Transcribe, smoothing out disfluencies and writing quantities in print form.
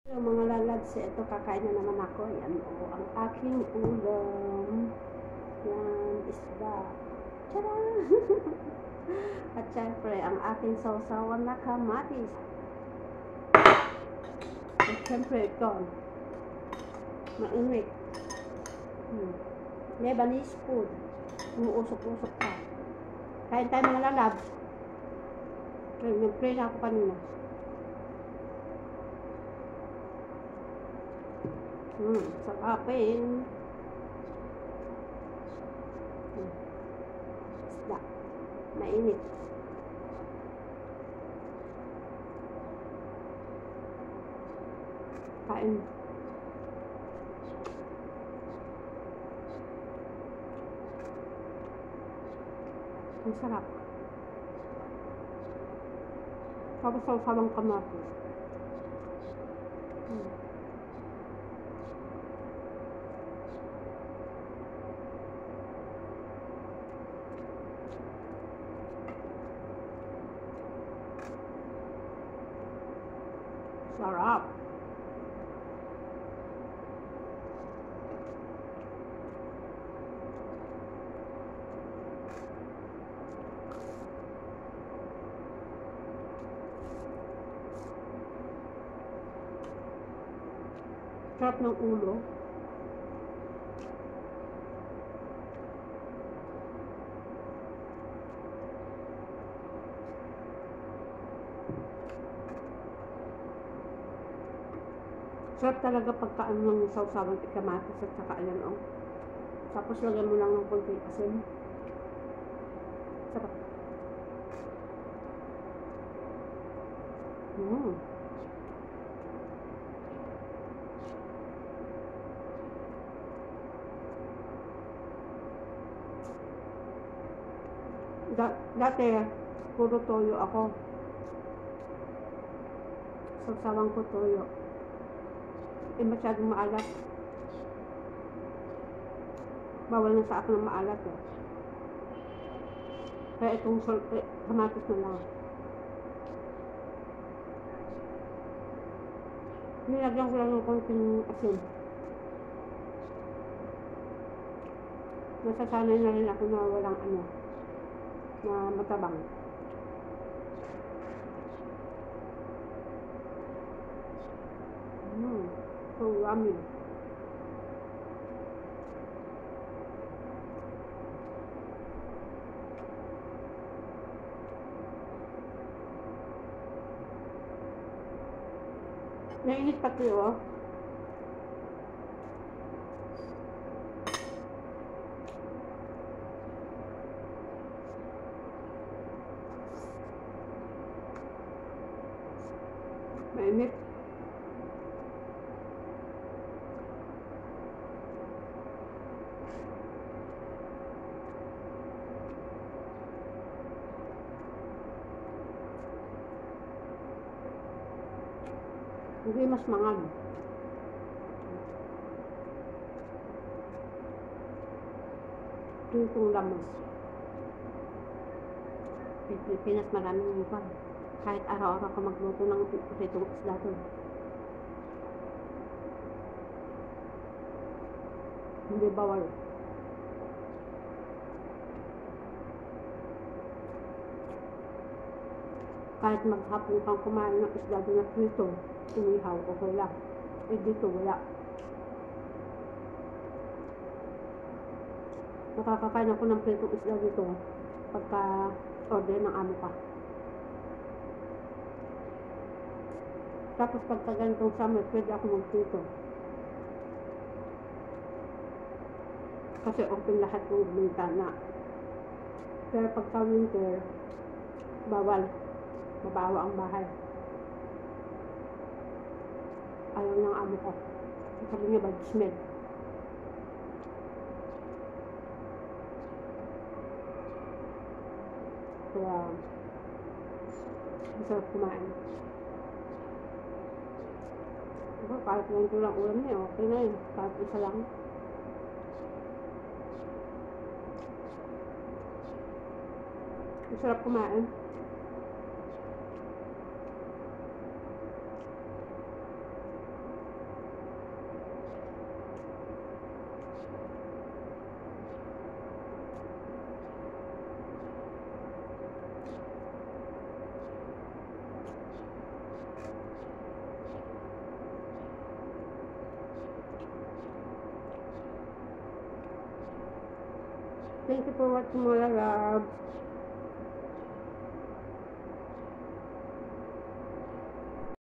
Yung mga lalads, ito kakain na naman ako. Yan o, ang aking ulam. Yan, isda. Tara! At syempre, ang aking sausawan na kamatis. At syempre, ito. Mainit. Lebanese food. Umuusok-usok pa. Kain tayo mga lalads. Nag-pray na ako kanina. Sarapin. Isda. Mainit. Kain. Ang sarap. Tapos ang sarang kamatis. Sarap. Sarap ng ulo. Sarap talaga pagkaan ng sausawan kamatis at saka ayan o. Tapos lagyan mo lang ng konting asin. Sarap. Dati, puro toyo ako. Sausawan ko toyo. Masyadong maalat. Bawal na sa akin ng maalat eh. Kaya itong kamatis na lang. Nilagyan ko lang ng konting asin. Nasasanay na rin ako na walang na matabang. So yummy. Nainit pati oh. Mainit. Hindi mas mangag. Ito yung lamas. Pilipinas maraming iba. Kahit araw-araw ka magluto ng pritong isda doon. Hindi bawal. Kahit maghapon kang kumain ng isda doon na prito, inihaw, okay lang. Dito wala. Nakakakain ako ng pritong isda dito pagka order ng amo ka. Tapos pagka ganitong summer, pwede ako magprito. Kasi open lahat ng bintana. Pero pagka winter, bawal. Mabawa ang bahay. Ayaw ng amo ko. Sabi niya, bad smell. Kaya, masarap kumain. Kahit ganito lang ulam niya, okay na yun. Kahit isa lang. Masarap kumain. Thank you for watching, mga loves.